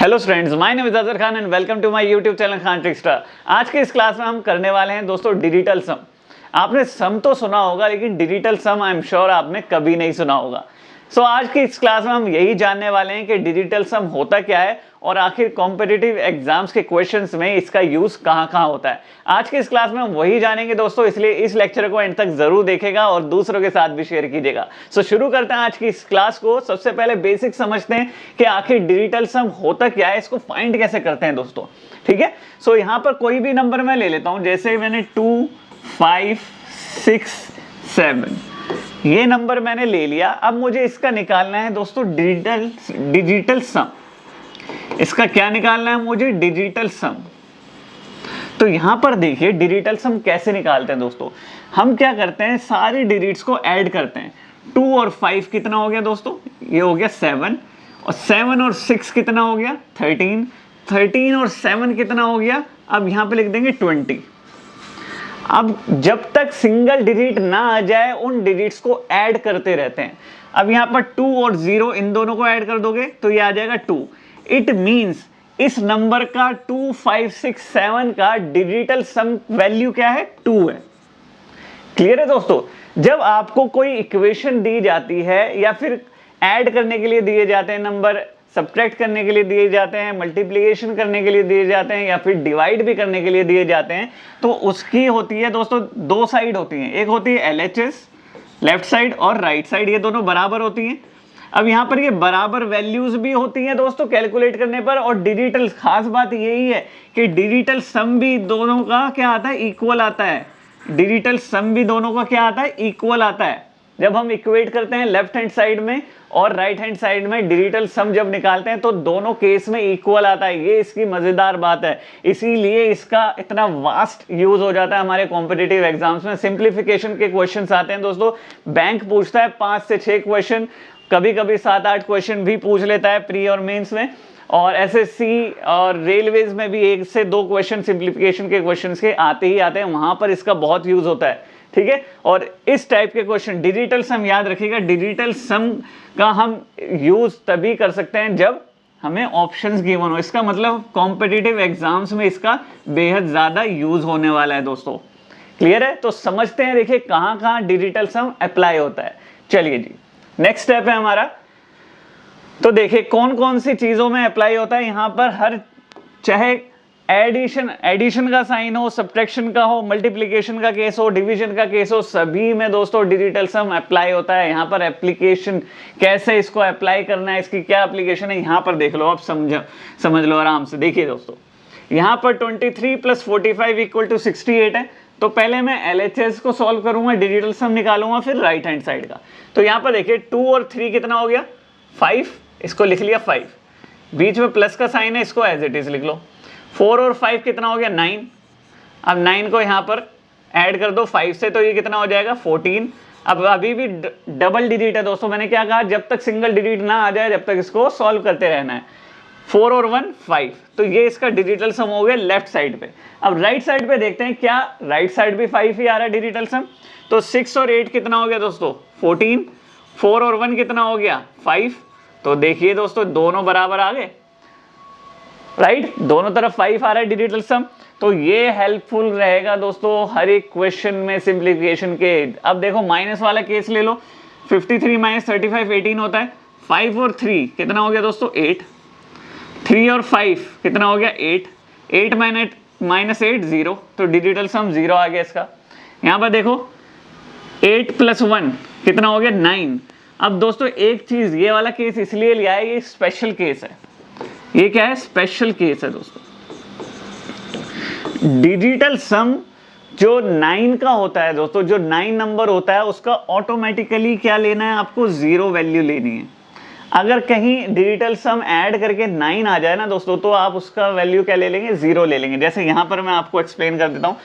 Hello students, my name is Azhar Khan and welcome to my YouTube channel Khan Trickster. आज के इस class में हम करने वाले हैं दोस्तों डिजिटल सम। आपने सम तो सुना होगा लेकिन digital sum I am sure आपने कभी नहीं सुना होगा। आज की इस क्लास में हम यही जानने वाले हैं कि डिजिटल सम होता क्या है और आखिर कॉम्पिटिटिव एग्जाम्स के क्वेश्चंस में इसका यूज कहां होता है। आज की इस क्लास में हम वही जानेंगे दोस्तों, इसलिए इस लेक्चर को एंड तक जरूर देखेगा और दूसरों के साथ भी शेयर कीजिएगा। शुरू करते हैं आज की इस क्लास को। सबसे पहले बेसिक समझते हैं कि आखिर डिजिटल सम होता क्या है, इसको फाइंड कैसे करते हैं दोस्तों। ठीक है, यहां पर कोई भी नंबर मैं ले लेता हूं, जैसे मैंने 2, 5, 6, 7 ये नंबर मैंने ले लिया। अब मुझे इसका निकालना है दोस्तों डिजिटल सम। इसका क्या निकालना है मुझे? डिजिटल सम। तो यहां पर देखिए डिजिटल सम कैसे निकालते हैं दोस्तों। हम क्या करते हैं, सारी डिजिट्स को ऐड करते हैं। 2 और 5 कितना हो गया दोस्तों? ये हो गया 7, और 7 और 6 कितना हो गया? 13, 13 और 7 कितना हो गया? अब यहां पे लिख देंगे 20। अब जब तक सिंगल डिजिट ना आ जाए उन डिजिट्स को ऐड करते रहते हैं। अब यहां पर 2 और 0 इन दोनों को ऐड कर दोगे तो ये आ जाएगा 2। इट मींस इस नंबर का 2, 5, 6, 7 का डिजिटल सम वैल्यू क्या है? 2 है। क्लियर है दोस्तों? जब आपको कोई इक्वेशन दी जाती है या फिर ऐड करने के लिए दिए जाते हैं नंबर, सब्ट्रैक्ट करने के लिए दिए जाते हैं, मल्टीप्लिकेशन करने के लिए दिए जाते हैं या फिर डिवाइड भी करने के लिए दिए जाते हैं, तो उसकी होती है दोस्तों 2 साइड होती हैं। एक होती है LHS लेफ्ट साइड और राइट साइड, ये दोनों बराबर होती हैं। अब यहां पर ये बराबर वैल्यूज भी होती हैं दोस्तों कैलकुलेट करने पर। और डिजिटल खास बात यही है कि डिजिटल सम भी दोनों का क्या आता है? इक्वल आता है। डिजिटल सम भी दोनों का क्या आता है? इक्वल आता है। जब हम इक्वेट करते हैं लेफ्ट हैंड साइड में और राइट हैंड साइड में डिजिटल सम जब निकालते हैं तो दोनों केस में इक्वल आता है। ये इसकी मजेदार बात है, इसीलिए इसका इतना वास्ट यूज हो जाता है हमारे कॉम्पिटिटिव एग्जाम्स में। सिंप्लीफिकेशन के क्वेश्चंस आते हैं दोस्तों, बैंक पूछता है 5 से 6 क्वेश्चन, कभी कभी 7-8 क्वेश्चन भी पूछ लेता है प्री और मेंस में। और एसएससी और रेलवेज में भी 1 से 2 क्वेश्चन सिंप्लीफिकेशन के क्वेश्चंस के आते ही आते हैं, वहां पर इसका बहुत यूज होता है। ठीक है, और इस टाइप के क्वेश्चन डिजिटल सम याद रखिएगा, डिजिटल सम का हम यूज तभी कर सकते हैं जब हमें ऑप्शंस गिवन हो। इसका मतलब कॉम्पिटिटिव एग्जाम्स में इसका बेहद ज्यादा यूज होने वाला है दोस्तों। क्लियर है? तो समझते हैं, देखिए कहां कहां डिजिटल सम अप्लाई होता है। चलिए जी, नेक्स्ट स्टेप है हमारा। तो देखिए कौन कौन सी चीजों में अप्लाई होता है। यहां पर हर, चाहे एडिशन का साइन हो, सब्ट्रैक्शन का हो, मल्टीप्लिकेशन का केस हो, डिवीजन का केस हो, सभी में दोस्तों डिजिटल सम अप्लाई होता है। यहां पर एप्लीकेशन कैसे इसको अप्लाई करना है, इसकी क्या एप्लीकेशन है, यहां पर देख लो, आप समझ लो आराम से। देखिए दोस्तों, यहां पर 23 + 45 = 68 है। तो पहले मैं LHS को सॉल्व करूंगा, डिजिटल सम निकालूंगा, फिर राइट हैंड साइड का। तो यहां पर देखिए 2 और 3 कितना हो गया? 5, इसको लिख लिया 5, बीच में प्लस का साइन है, इसको एज इट इज लिख लो। 4 और 5 कितना हो गया? 9। अब 9 को यहां पर ऐड कर दो 5 से, तो ये कितना हो जाएगा? 14। अब अभी भी डबल डिजिट है दोस्तों, मैंने क्या कहा, जब तक सिंगल डिजिट ना आ जाए जब तक इसको सॉल्व करते रहना है। 4 और 1 5, तो ये इसका डिजिटल सम हो गया लेफ्ट साइड पे। अब राइट साइड पे देखते हैं, क्या राइट साइड भी 5 ही आ रहा है डिजिटल सम? तो 6 और 8 कितना हो गया दोस्तों? 14। 4 और 1 कितना हो गया? 5। तो देखिए दोस्तों दोनों बराबर आ गए, राइट? दोनों तरफ 5 आ रहा है डिजिटल सम। तो ये हेल्पफुल रहेगा दोस्तों हर एक क्वेश्चन में सिंप्लीफिकेशन के। अब देखो माइनस वाला केस ले लो, 53 - 35 18 होता है। 5 और 3 कितना हो गया दोस्तों? 8। 3 और 5 कितना हो गया? 8। 8 - 8 0, तो डिजिटल सम 0 आ गया इसका। यहां पर देखो 8 + 1 कितना हो गया? 9। अब दोस्तों एक चीज, ये वाला केस इसलिए लिया है, ये स्पेशल केस है। ये क्या है? स्पेशल केस है दोस्तों। डिजिटल सम जो 9 का होता है दोस्तों, जो 9 नंबर होता है उसका ऑटोमेटिकली क्या लेना है आपको? 0 वैल्यू लेनी है। अगर कहीं डिजिटल सम ऐड करके 9 आ जाए ना दोस्तों, तो आप उसका वैल्यू क्या ले लेंगे? 0 ले लेंगे। जैसे यहां पर मैं आपको एक्सप्लेन कर देता हूं,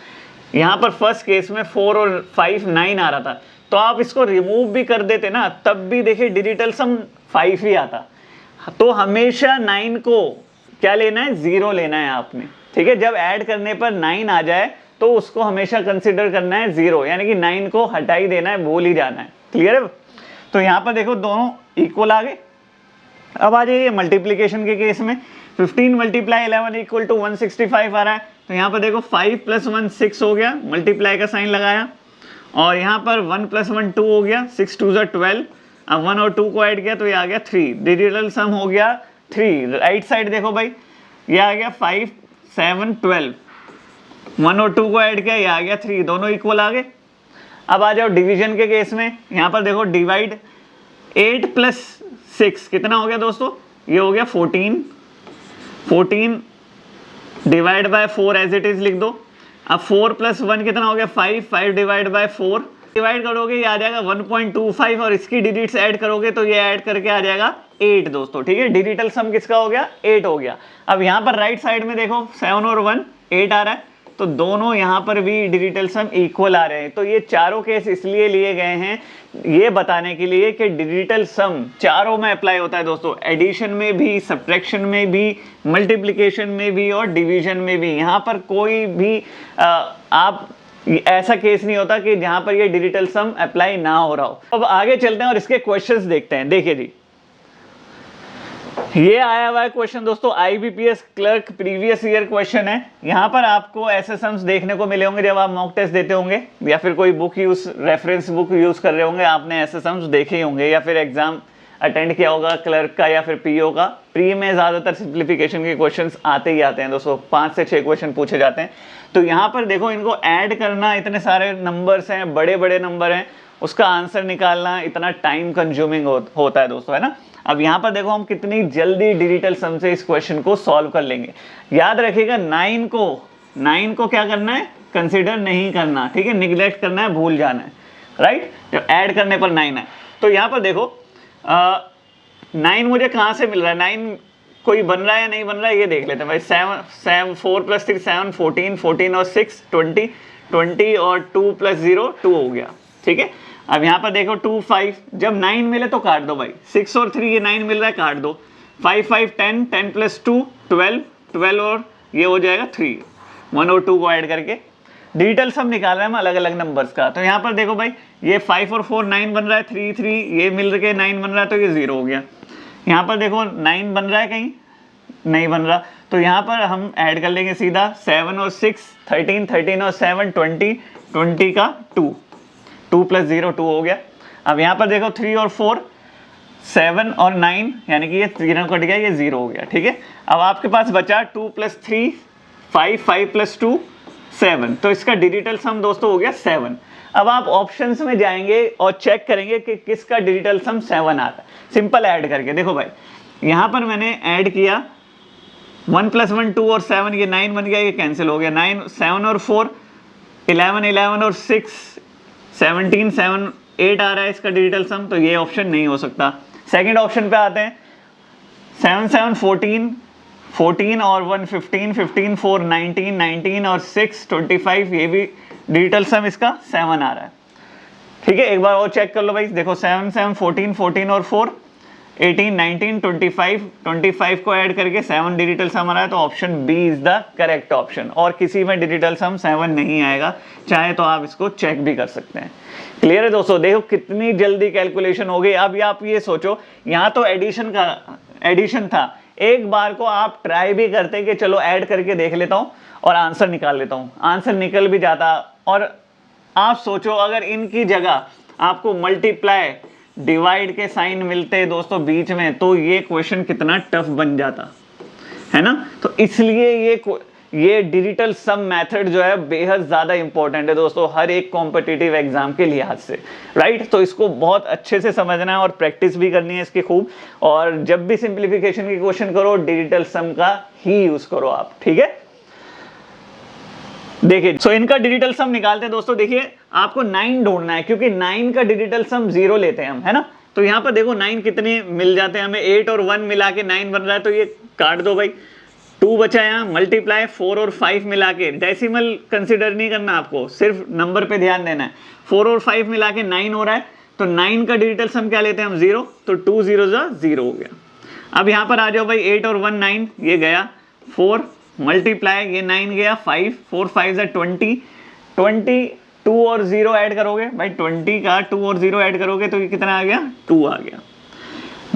यहां पर फर्स्ट केस में 4 और 5 9 आ रहा था, तो आप इसको रिमूव भी कर देते ना, तब भी देखिए डिजिटल सम 5 ही आता। तो हमेशा 9 को क्या लेना है? 0 लेना है आपने। ठीक है, जब ऐड करने पर 9 आ जाए तो उसको हमेशा कंसिडर करना है 0, यानी कि 9 को हटा ही देना है, भूल ही जाना है। क्लियर है? तो यहां पर देखो दोनों इक्वल आ गए। अब आ जाइए मल्टीप्लिकेशन के केस में, 15 मल्टीप्लाई 11 इक्वल टू 165 आ रहा है। तो यहाँ पर देखो 5 + 1 6 हो गया, मल्टीप्लाई का साइन लगाया, और यहाँ पर 1 + 1 2 हो गया, 6 2 12। अब 1 और 2 को ऐड किया तो ये आ गया 3। डिजिटल सम हो गया 3। राइट साइड देखो भाई, ये आ गया 5 7 12। 1 और 2 को ऐड किया, ये आ गया 3, दोनों इक्वल आ गए। अब आ जाओ डिवीजन के केस में। यहाँ पर देखो डिवाइड 8 + 6 कितना हो गया दोस्तों, ये हो गया 14। 14 divide by 4 as it is लिख दो। अब 4 + 1 कितना हो गया 5। 5 डिवाइड बाय 4 डिवाइड करोगे ये आ जाएगा 1.25, और इसकी डिजिट्स ऐड करोगे तो ये ऐड करके आ जाएगा 8 दोस्तों। ठीक है, डिजिटल सम किसका हो गया 8 हो गया। अब यहाँ पर राइट साइड में देखो 7 और 1 8 आ रहा है, तो दोनों यहाँ पर भी डिजिटल सम इक्वल आ रहे हैं। तो ये चारों केस इसलिए लिए गए हैं ये बताने के लिए कि डिजिटल सम चारों में अप्लाई होता है दोस्तों, एडिशन में भी, सब्ट्रैक्शन में भी, मल्टीप्लिकेशन में भी और डिवीजन में भी। यहाँ पर कोई भी आप ऐसा केस नहीं होता कि जहां पर ये डिजिटल सम अप्लाई ना हो रहा हो। अब आगे चलते हैं और इसके क्वेश्चंस देखते हैं। देखिए जी, ये आया हुआ है क्वेश्चन दोस्तों, IBPS clerk previous year question है। यहाँ पर आपको ऐसे सम्स देखने को मिले होंगे जब आप मॉक टेस्ट देते होंगे, या फिर कोई book use, reference book use कर रहे होंगे, आपने ऐसे सम्स देखे ही होंगे, या फिर एग्जाम अटेंड किया होगा क्लर्क का या फिर PO का। प्री में ज्यादातर सिंप्लीफिकेशन के क्वेश्चंस आते ही आते हैं दोस्तों, 5 से 6 क्वेश्चन पूछे जाते हैं। तो यहाँ पर देखो इनको ऐड करना, इतने सारे नंबर्स हैं, बड़े बड़े नंबर हैं, उसका आंसर निकालना इतना टाइम कंज्यूमिंग होता है दोस्तों, है ना। अब यहाँ पर देखो हम कितनी जल्दी डिजिटल सम से इस क्वेश्चन को सॉल्व कर लेंगे। याद रखिएगा 9 को क्या करना है, कंसिडर नहीं करना, ठीक है, निग्लेक्ट करना है, भूल जाना है, राइट। जब ऐड करने पर 9 है तो यहाँ पर देखो 9 मुझे कहाँ से मिल रहा है, 9 कोई बन रहा है या नहीं बन रहा है ये देख लेते हैं भाई। 7 4 + 3 7 14, 14 और 6 20, 20 और 2 + 0 2 हो गया, ठीक है। अब यहाँ पर देखो 2 5, जब 9 मिले तो काट दो भाई। 6 और 3 ये 9 मिल रहा है, काट दो। 5 5 10, 10 + 2 12, 12 और ये हो जाएगा 3, 1 और 2 को ऐड करके डिजिटल सम निकाल रहे हैं हम अलग अलग नंबर्स का। तो यहाँ पर देखो भाई ये 5 और 4 9 बन रहा है, 3 3 ये मिल के 9 बन रहा है, तो ये 0 हो गया। यहाँ पर देखो 9 बन रहा है, कहीं नहीं बन रहा, तो यहाँ पर हम ऐड कर लेंगे सीधा 7 और 6 13, 13 और 7 20, 20 का 2 + 0 2 हो गया। अब यहाँ पर देखो 3 और 4 7 और 9, यानी कि ये 3 कट गया, ये 0 हो गया, ठीक है। अब आपके पास बचा 2 + 3 5, 5 + 2 7, तो इसका डिजिटल सम दोस्तों हो गया 7। अब आप ऑप्शंस में जाएंगे और चेक करेंगे कि किसका डिजिटल सम 7 आता है, सिंपल ऐड करके। देखो भाई यहाँ पर मैंने ऐड किया 1 + 1 2 और 7, ये 9 बन गया, ये कैंसिल हो गया। 9 7 और 4 11 11 और 6 17 7 8 आ रहा है इसका डिजिटल सम, तो ये ऑप्शन नहीं हो सकता। सेकंड ऑप्शन पे आते हैं, 7 7 14, 14 और 1 15, 15 4 19, 19 और 6 25, ये भी डिजिटल सम इसका 7 आ रहा है, ठीक है। एक बार और चेक कर लो भाई, देखो 7 7 14, 14 और 4 18 19 25, 25 को ऐड करके 7 डिजिटल सम आ रहा है, तो option B is the correct option. और किसी में डिजिटल सम 7 नहीं आएगा, चाहे तो आप इसको चेक भी कर सकते हैं। क्लियर है दोस्तों, देखो कितनी जल्दी कैलकुलेशन हो गई। अब आप ये सोचो, यहाँ तो एडिशन था, एक बार को आप ट्राई भी करते कि चलो ऐड करके देख लेता हूँ और आंसर निकाल लेता हूँ, आंसर निकल भी जाता। और आप सोचो अगर इनकी जगह आपको मल्टीप्लाई डिवाइड के साइन मिलते दोस्तों बीच में, तो ये क्वेश्चन कितना टफ बन जाता, है ना। तो इसलिए ये डिजिटल सम मेथड जो है बेहद ज्यादा इंपॉर्टेंट है दोस्तों हर एक कॉम्पिटिटिव एग्जाम के लिहाज से, राइट। तो इसको बहुत अच्छे से समझना है और प्रैक्टिस भी करनी है इसकी खूब। और जब भी सिंप्लीफिकेशन की क्वेश्चन करो डिजिटल सम का ही यूज करो आप, ठीक है। देखिए सो इनका डिजिटल सम निकालते हैं दोस्तों। देखिए आपको 9 ढूंढना है, क्योंकि 9 का डिजिटल सम 0 लेते हैं हम, है ना। तो यहाँ पर देखो 9 कितने मिल जाते हैं हमें, 8 और 1 मिला के 9 बन रहा है, तो ये काट दो भाई। 2 बचा यहाँ, मल्टीप्लाई 4 और 5 मिला के, डेसिमल कंसिडर नहीं करना आपको, सिर्फ नंबर पे ध्यान देना है। 4 और 5 मिला के 9 हो रहा है, तो 9 का डिजिटल सम क्या लेते हैं हम 0, तो 2 0 0 हो गया। अब यहाँ पर आ जाओ भाई 8 और 1 9, ये गया। 4 मल्टीप्लाई ये 9 गया, 5 4 5 20, 20 2 और 0 ऐड करोगे भाई, 20 का 2 और 0 ऐड करोगे तो ये कितना आ गया 2 आ गया।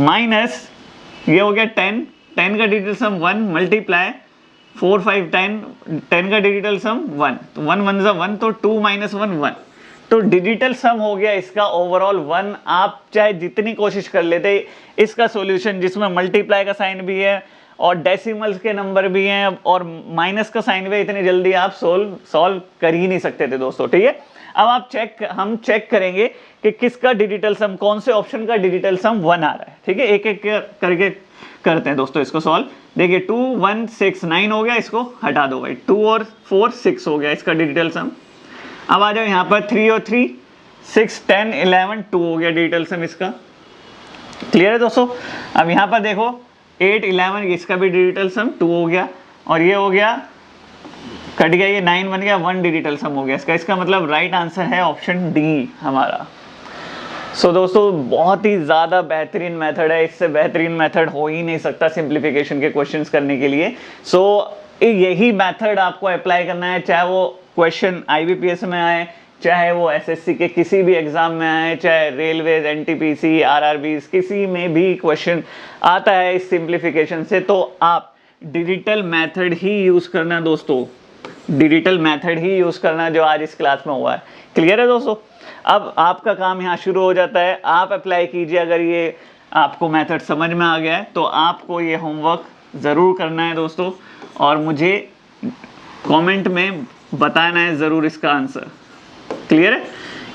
माइनस ये हो गया 10, 10 का डिजिटल सम 1 मल्टीप्लाई 4 5 10, 10 का डिजिटल सम 1, तो 1 1 ज़ा 1, तो 2 माइनस 1 1, तो डिजिटल सम हो गया इसका ओवरऑल 1। आप चाहे जितनी कोशिश कर लेते इसका सॉल्यूशन जिसमें मल्टीप्लाई का साइन भी है और डेसिमल्स के नंबर भी हैं और माइनस का साइन भी है, इतनी जल्दी आप सॉल्व कर ही नहीं सकते थे दोस्तों, ठीक है। अब हम चेक करेंगे कि किसका डिजिटल सम, कौन से ऑप्शन का डिजिटल सम 1 आ रहा है, ठीक है। एक एक करके करते हैं दोस्तों इसको सॉल्व। देखिए 2 1 6 9 हो गया, इसको हटा दो भाई, 2 और 4 6 हो गया इसका डिजिटल सम। अब आ जाओ यहाँ पर 3 और 3 6 10 11 2 हो गया डिजिटल सम इसका, क्लियर है दोस्तों। अब यहाँ पर देखो 8 11 इसका भी डिजिटल सम 2 हो गया, और ये हो गया कट गया, ये 9 बन गया, 1 डिजिटल सम हो गया इसका मतलब राइट आंसर है ऑप्शन डी हमारा। सो दोस्तों बहुत ही ज़्यादा बेहतरीन मेथड है, इससे बेहतरीन मेथड हो ही नहीं सकता सिंप्लीफिकेशन के क्वेश्चंस करने के लिए। यही मेथड आपको अप्लाई करना है, चाहे वो क्वेश्चन IBPS में आए, चाहे वो SSC के किसी भी एग्जाम में आए, चाहे रेलवेज NTPC RRBs किसी में भी क्वेश्चन आता है इस सिंप्लीफिकेशन से, तो आप डिजिटल मेथड ही यूज़ करना दोस्तों, डिजिटल मेथड ही यूज़ करना जो आज इस क्लास में हुआ है, क्लियर है दोस्तों। अब आपका काम यहाँ शुरू हो जाता है, आप अप्लाई कीजिए। अगर ये आपको मेथड समझ में आ गया है तो आपको ये होमवर्क ज़रूर करना है दोस्तों, और मुझे कमेंट में बताना है ज़रूर इसका आंसर, क्लियर है।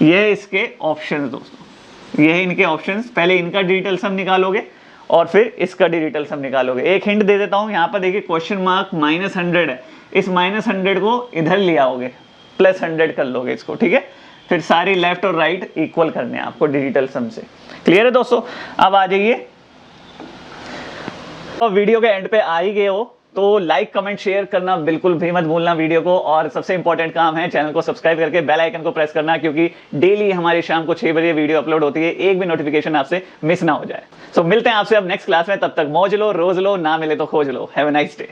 ये है इसके ऑप्शंस दोस्तों, ये है इनके ऑप्शंस। पहले इनका डिजिटल सम निकालोगे और फिर इसका डिजिटल सम निकालोगे। एक हिंट दे देता हूँ, यहाँ पर देखिए क्वेश्चन मार्क -100 है, इस -100 को इधर ले आओगे, +100 कर लोगे इसको, ठीक है। फिर सारी लेफ्ट और राइट इक्वल करने हैं आपको डिजिटल सम से, क्लियर है दोस्तों। अब आ जाइए, तो वीडियो के एंड पे आ ही गए हो तो लाइक कमेंट शेयर करना बिल्कुल भी मत भूलना वीडियो को, और सबसे इंपॉर्टेंट काम है चैनल को सब्सक्राइब करके बेल आइकन को प्रेस करना, क्योंकि डेली हमारी शाम को 6 बजे वीडियो अपलोड होती है, एक भी नोटिफिकेशन आपसे मिस ना हो जाए। सो मिलते हैं आपसे अब नेक्स्ट क्लास में, तब तक मौज लो, रोज लो, ना मिले तो खोज लो। Have a nice day.